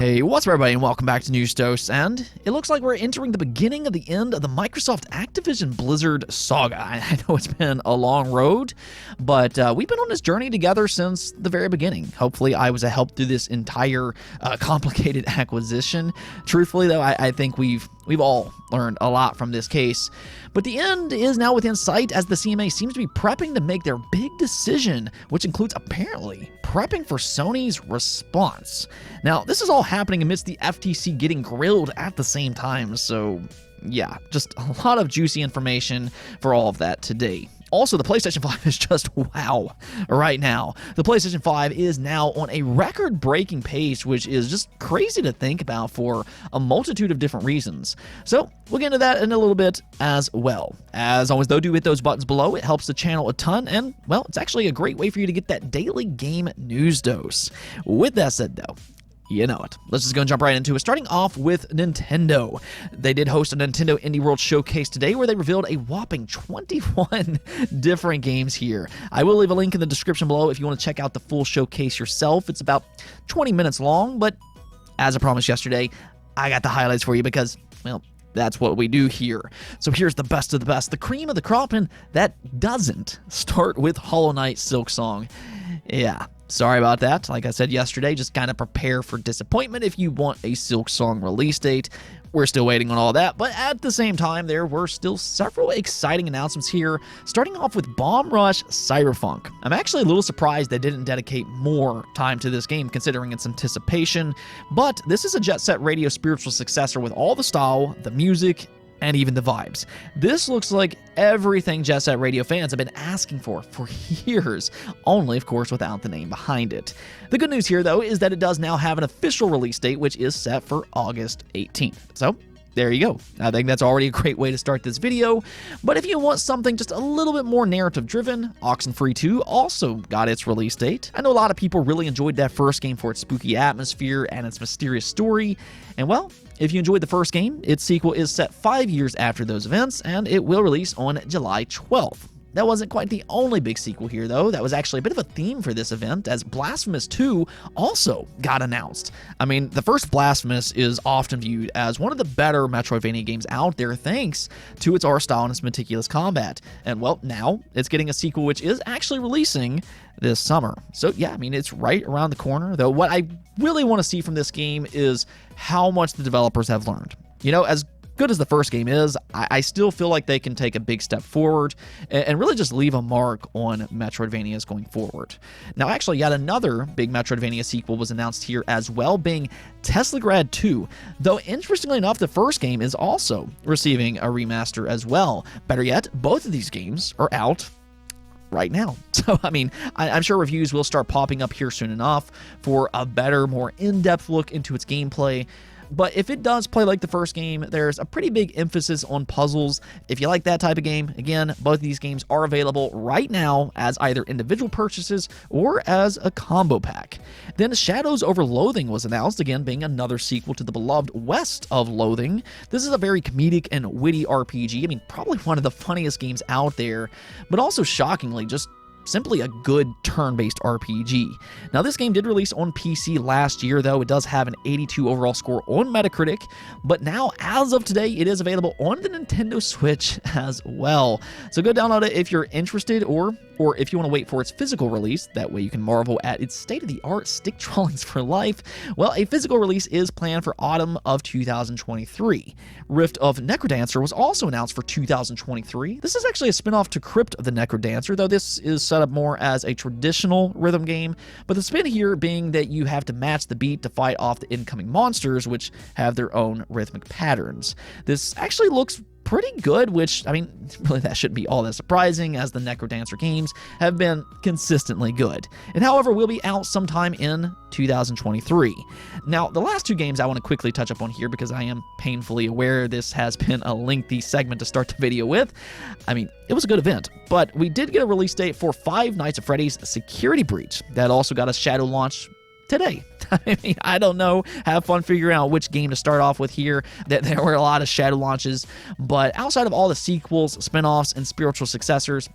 Hey, what's up everybody, and welcome back to News Dose, and it looks like we're entering the beginning of the end of the Microsoft Activision Blizzard saga. I know it's been a long road, but we've been on this journey together since the very beginning. Hopefully I was a help through this entire complicated acquisition. Truthfully though, I think we've all learned a lot from this case. But the end is now within sight as the CMA seems to be prepping to make their big decision, which includes apparently prepping for Sony's response. Now, this is all happening amidst the FTC getting grilled at the same time, so yeah, just a lot of juicy information for all of that today. Also, the PlayStation 5 is just wow right now. The PlayStation 5 is now on a record-breaking pace, which is just crazy to think about for a multitude of different reasons. So, we'll get into that in a little bit as well. As always, though, do hit those buttons below. It helps the channel a ton, and, well, it's actually a great way for you to get that daily game news dose. With that said, though, you know it. Let's just go and jump right into it. Starting off with Nintendo. They did host a Nintendo Indie World Showcase today where they revealed a whopping 21 different games here. I will leave a link in the description below if you want to check out the full showcase yourself. It's about 20 minutes long, but as I promised yesterday, I got the highlights for you because, well, that's what we do here. So here's the best of the best, the cream of the crop, and that doesn't start with Hollow Knight Silksong. Yeah. Sorry about that. Like I said yesterday, just kind of prepare for disappointment if you want a Silksong release date. We're still waiting on all that, but at the same time, there were still several exciting announcements here, starting off with Bomb Rush Cyberpunk. I'm actually a little surprised they didn't dedicate more time to this game considering its anticipation, but this is a Jet Set Radio spiritual successor with all the style, the music, and even the vibes. This looks like everything Jet Set Radio fans have been asking for years, only of course without the name behind it. The good news here though is that it does now have an official release date, which is set for August 18th. So there you go. I think that's already a great way to start this video, but if you want something just a little bit more narrative driven, Oxenfree 2 also got its release date. I know a lot of people really enjoyed that first game for its spooky atmosphere and its mysterious story, and well, if you enjoyed the first game, its sequel is set 5 years after those events, and it will release on July 12th. That wasn't quite the only big sequel here, though. That was actually a bit of a theme for this event, as Blasphemous 2 also got announced. I mean, the first Blasphemous is often viewed as one of the better Metroidvania games out there thanks to its art style and its meticulous combat. And, well, now it's getting a sequel which is actually releasing this summer. So, yeah, I mean, it's right around the corner, though what I really want to see from this game is how much the developers have learned. You know, as good as the first game is, I still feel like they can take a big step forward and really just leave a mark on Metroidvanias going forward. Now, actually, yet another big Metroidvania sequel was announced here as well, being Teslagrad 2, though interestingly enough, the first game is also receiving a remaster as well. Better yet, both of these games are out right now. So, I mean, I'm sure reviews will start popping up here soon enough for a better, more in-depth look into its gameplay. But if it does play like the first game, there's a pretty big emphasis on puzzles. If you like that type of game, again, both of these games are available right now as either individual purchases or as a combo pack. Then Shadows Over Loathing was announced, again being another sequel to the beloved West of Loathing. This is a very comedic and witty RPG. I mean, probably one of the funniest games out there, but also shockingly just simply a good turn-based RPG. Now, this game did release on PC last year, though. It does have an 82 overall score on Metacritic, but now, as of today, it is available on the Nintendo Switch as well. So go download it if you're interested, or if you want to wait for its physical release. That way you can marvel at its state-of-the-art stick drawings for life. Well, a physical release is planned for autumn of 2023. Rift of Necrodancer was also announced for 2023. This is actually a spin-off to Crypt of the Necrodancer, though this is set up more as a traditional rhythm game, but the spin here being that you have to match the beat to fight off the incoming monsters, which have their own rhythmic patterns. This actually looks pretty good, which, I mean, really that shouldn't be all that surprising, as the Necrodancer games have been consistently good. And however, will be out sometime in 2023. Now, the last two games I want to quickly touch up on here, because I am painfully aware this has been a lengthy segment to start the video with. I mean, it was a good event, but we did get a release date for Five Nights at Freddy's Security Breach. That also got a shadow launch today. I mean, I don't know. Have fun figuring out which game to start off with here. There were a lot of shadow launches, but outside of all the sequels, spin-offs, and spiritual successors,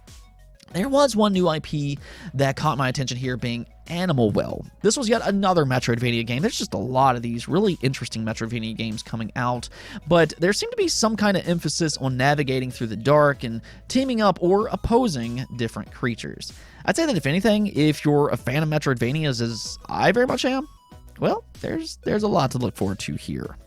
There was one new IP that caught my attention here, being Animal Well. This was yet another Metroidvania game. There's just a lot of these really interesting Metroidvania games coming out, but there seemed to be some kind of emphasis on navigating through the dark and teaming up or opposing different creatures. I'd say that if anything, if you're a fan of Metroidvanias, as I very much am, well, there's a lot to look forward to here.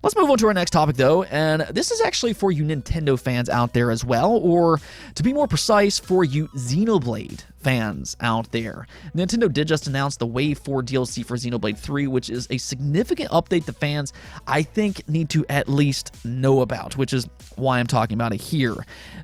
Let's move on to our next topic, though, and this is actually for you Nintendo fans out there as well, or to be more precise, for you Xenoblade fans out there. Nintendo did just announce the Wave 4 DLC for Xenoblade 3, which is a significant update the fans, I think, need to at least know about, which is why I'm talking about it here.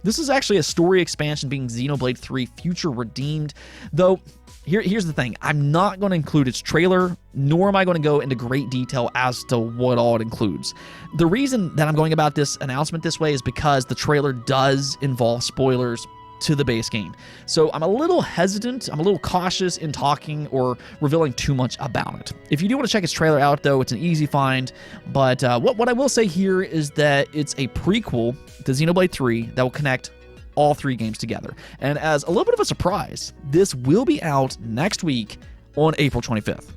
This is actually a story expansion being Xenoblade 3 Future Redeemed, though here's the thing. I'm not going to include its trailer, nor am I going to go into great detail as to what all it includes. The reason that I'm going about this announcement this way is because the trailer does involve spoilers to the base game. So I'm a little hesitant, I'm a little cautious in talking or revealing too much about it. If you do want to check its trailer out, though, it's an easy find. But what I will say here is that it's a prequel to Xenoblade 3 that will connect all 3 games together. And as a little bit of a surprise, this will be out next week on April 25th.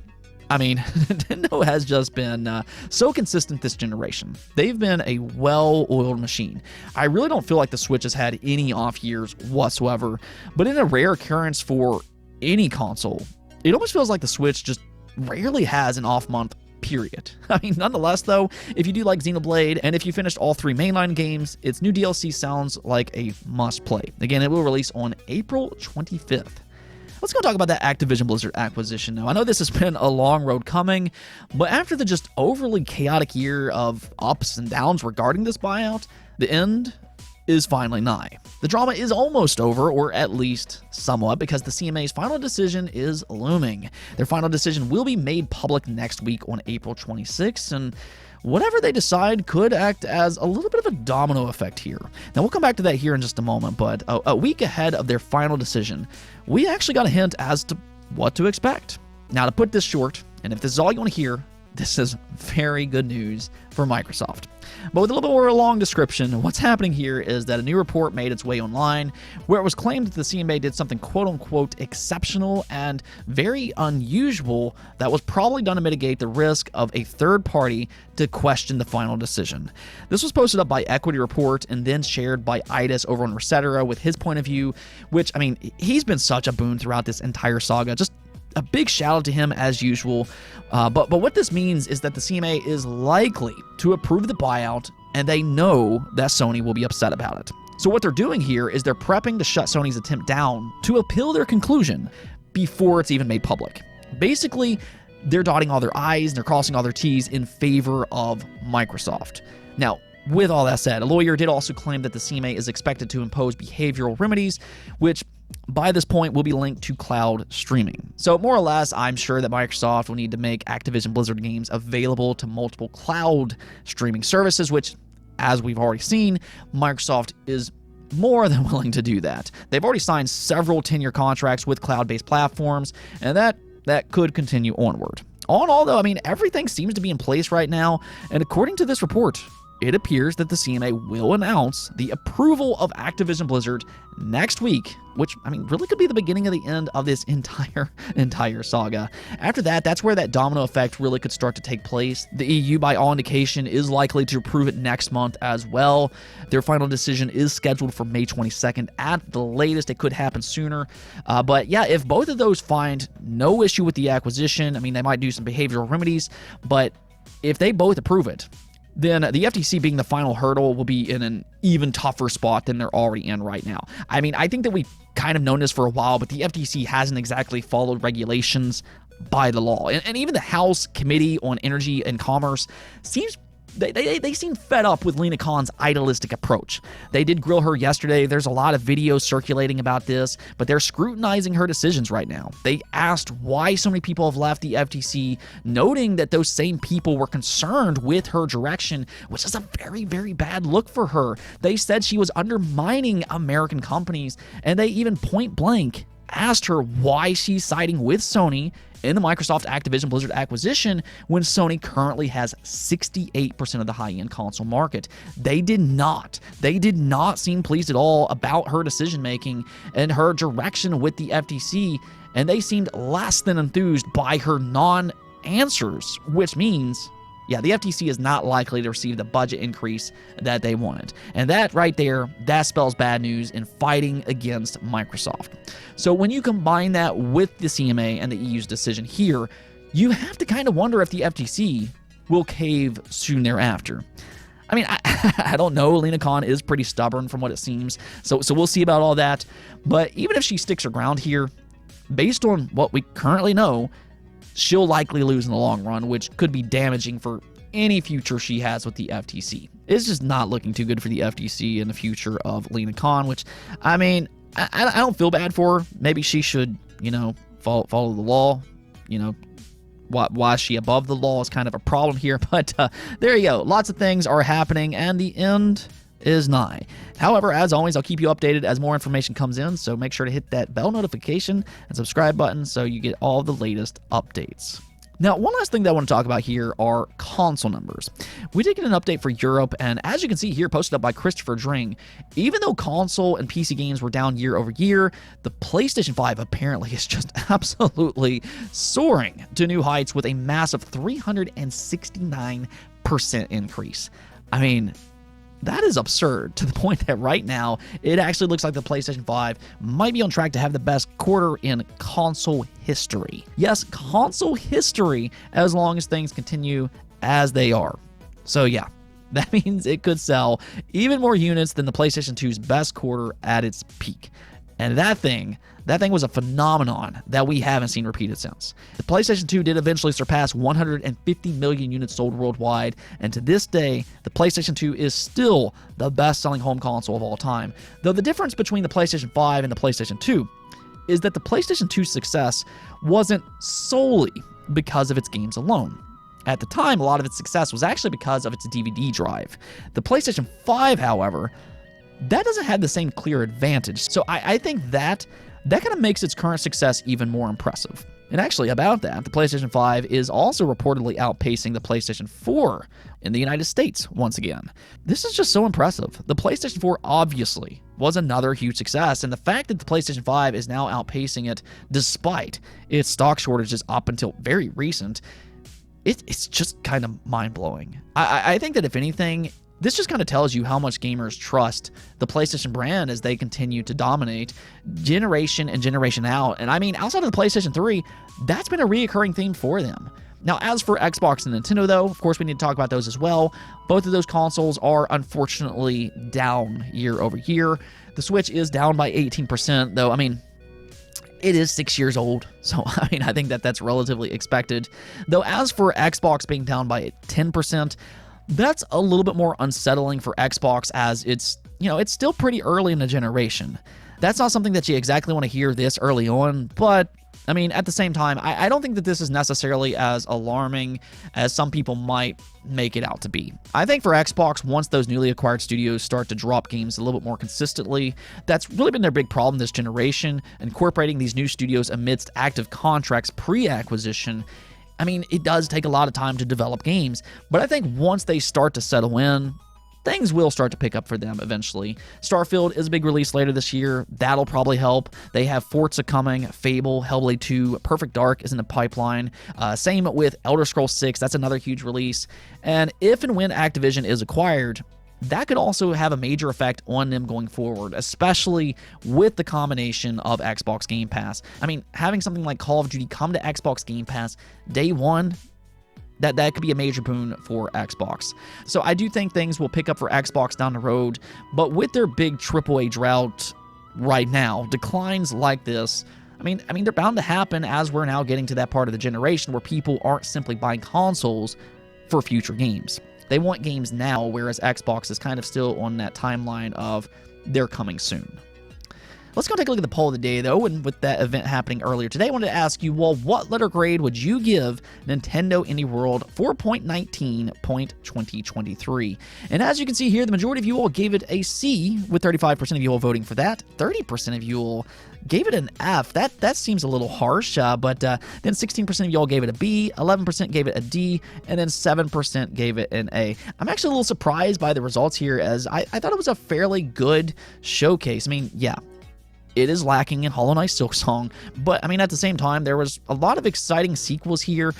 I mean, Nintendo has just been so consistent this generation. They've been a well-oiled machine. I really don't feel like the Switch has had any off years whatsoever, but in a rare occurrence for any console, it almost feels like the Switch just rarely has an off month, period. I mean, nonetheless, though, if you do like Xenoblade, and if you finished all 3 mainline games, its new DLC sounds like a must-play. Again, it will release on April 25th. Let's go talk about that Activision Blizzard acquisition now. I know this has been a long road coming, but after the just overly chaotic year of ups and downs regarding this buyout, the end is finally nigh. The drama is almost over, or at least somewhat, because the CMA's final decision is looming. Their final decision will be made public next week on April 26th, and whatever they decide could act as a little bit of a domino effect here. Now, we'll come back to that here in just a moment, but a week ahead of their final decision, we actually got a hint as to what to expect. Now, to put this short, and if this is all you want to hear, this is very good news for Microsoft. But with a little bit more of a long description, what's happening here is that a new report made its way online where it was claimed that the CMA did something quote-unquote exceptional and very unusual that was probably done to mitigate the risk of a third party to question the final decision. This was posted up by Equity Report and then shared by Idis over on Resetera with his point of view, which, I mean, he's been such a boon throughout this entire saga. Just a big shout out to him as usual. But what this means is that the CMA is likely to approve the buyout, and they know that Sony will be upset about it. So what they're doing here is they're prepping to shut Sony's attempt down to appeal their conclusion before it's even made public. Basically, they're dotting all their I's and they're crossing all their T's in favor of Microsoft. Now, with all that said, a lawyer did also claim that the CMA is expected to impose behavioral remedies, which by this point will be linked to cloud streaming. So more or less, I'm sure that Microsoft will need to make Activision Blizzard games available to multiple cloud streaming services, which, as we've already seen, Microsoft is more than willing to do that. They've already signed several 10-year contracts with cloud-based platforms, and that could continue onward. All in all, though, I mean, everything seems to be in place right now, and according to this report, it appears that the CMA will announce the approval of Activision Blizzard next week, which, I mean, really could be the beginning of the end of this entire saga. After that, that's where that domino effect really could start to take place. The EU, by all indication, is likely to approve it next month as well. Their final decision is scheduled for May 22nd. At the latest, it could happen sooner. But yeah, if both of those find no issue with the acquisition, I mean, they might do some behavioral remedies, but if they both approve it, then the FTC being the final hurdle will be in an even tougher spot than they're already in right now. I mean, I think that we've kind of known this for a while, but the FTC hasn't exactly followed regulations by the law. And even the House Committee on Energy and Commerce seems They seem fed up with Lina Khan's idealistic approach. They did grill her yesterday. There's a lot of videos circulating about this, but they're scrutinizing her decisions right now. They asked why so many people have left the FTC, noting that those same people were concerned with her direction, which is a very, very bad look for her. They said she was undermining American companies, and they even point blank asked her why she's siding with Sony in the Microsoft Activision Blizzard acquisition when Sony currently has 68% of the high-end console market. They did not seem pleased at all about her decision-making and her direction with the FTC, and they seemed less than enthused by her non-answers, which means, yeah, the FTC is not likely to receive the budget increase that they wanted. And that right there, that spells bad news in fighting against Microsoft. So when you combine that with the CMA and the EU's decision here, you have to kind of wonder if the FTC will cave soon thereafter. I mean, I don't know. Lina Khan is pretty stubborn from what it seems. So we'll see about all that. But even if she sticks her ground here, based on what we currently know, she'll likely lose in the long run, which could be damaging for any future she has with the FTC. It's just not looking too good for the FTC in the future of Lina Khan, which, I mean, I don't feel bad for her. Maybe she should, follow the law. Why is she above the law is kind of a problem here. But there you go. Lots of things are happening, and the end is nigh. However, as always, I'll keep you updated as more information comes in, so make sure to hit that bell notification and subscribe button so you get all the latest updates. Now, one last thing that I want to talk about here are console numbers. We did get an update for Europe, and as you can see here, posted up by Christopher Dring, even though console and PC games were down year over year, the PlayStation 5 apparently is just absolutely soaring to new heights with a massive 369% increase. I mean, that is absurd, to the point that right now, it actually looks like the PlayStation 5 might be on track to have the best quarter in console history. Yes, console history, as long as things continue as they are. So yeah, that means it could sell even more units than the PlayStation 2's best quarter at its peak. And that thing was a phenomenon that we haven't seen repeated since. The PlayStation 2 did eventually surpass 150 million units sold worldwide, and to this day, the PlayStation 2 is still the best-selling home console of all time. Though the difference between the PlayStation 5 and the PlayStation 2 is that the PlayStation 2's success wasn't solely because of its games alone. At the time, a lot of its success was actually because of its DVD drive. The PlayStation 5, however, that doesn't have the same clear advantage. So I think that kind of makes its current success even more impressive. And actually, about that, the PlayStation 5 is also reportedly outpacing the PlayStation 4 in the United States once again. This is just so impressive. The PlayStation 4 obviously was another huge success, and the fact that the PlayStation 5 is now outpacing it despite its stock shortages up until very recent, it's just kind of mind-blowing. I think that if anything, this just kind of tells you how much gamers trust the PlayStation brand as they continue to dominate generation and generation out. And I mean, outside of the PlayStation 3, that's been a reoccurring theme for them. Now, as for Xbox and Nintendo, though, of course, we need to talk about those as well. Both of those consoles are unfortunately down year over year. The Switch is down by 18%, though, I mean, it is 6 years old, so I mean, I think that's relatively expected. Though, as for Xbox being down by 10%, that's a little bit more unsettling for Xbox, as it's still pretty early in the generation. That's not something that you exactly want to hear this early on, but I mean, at the same time, I don't think that this is necessarily as alarming as some people might make it out to be. I think for Xbox, once those newly acquired studios start to drop games a little bit more consistently, that's really been their big problem this generation, incorporating these new studios amidst active contracts pre-acquisition. I mean, it does take a lot of time to develop games, but I think once they start to settle in, things will start to pick up for them eventually. Starfield is a big release later this year. That'll probably help. They have Forza coming, Fable, Hellblade 2, Perfect Dark is in the pipeline. Same with Elder Scrolls 6. That's another huge release. And if and when Activision is acquired, that could also have a major effect on them going forward, especially with the combination of Xbox Game Pass. I mean, having something like Call of Duty come to Xbox Game Pass day one, that could be a major boon for Xbox. So I do think things will pick up for Xbox down the road, but with their big AAA drought right now, declines like this, I mean, they're bound to happen as we're now getting to that part of the generation where people aren't simply buying consoles for future games. They want games now, whereas Xbox is kind of still on that timeline of they're coming soon. Let's go take a look at the poll of the day, though, and with that event happening earlier today, I wanted to ask you, well, what letter grade would you give Nintendo Indie World 4.19.2023? And as you can see here, the majority of you all gave it a C, with 35% of you all voting for that, 30% of you all gave it an F. That seems a little harsh, but then 16% of y'all gave it a B, 11% gave it a D, and then 7% gave it an A. I'm actually a little surprised by the results here, as I thought it was a fairly good showcase. I mean, yeah, it is lacking in Hollow Knight Silksong, but I mean, at the same time, there was a lot of exciting sequels here.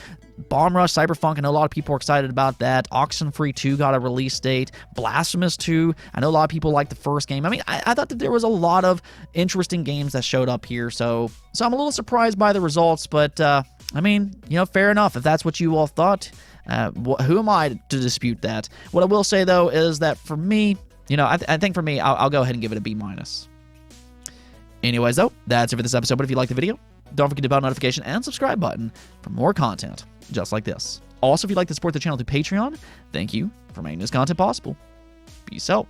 Bomb Rush Cyberpunk, I know a lot of people are excited about that. Oxenfree 2 got a release date. Blasphemous 2, I know a lot of people like the first game. I mean, I thought that there was a lot of interesting games that showed up here, so I'm a little surprised by the results, but I mean, you know, fair enough if that's what you all thought. Who am I to dispute that? What I will say, though, is that for me, you know, I think for me, I'll go ahead and give it a B-. Anyways, though, that's it for this episode, but if you liked the video, don't forget to hit the bell notification and subscribe button for more content just like this. Also, if you'd like to support the channel through Patreon, thank you for making this content possible. Peace out.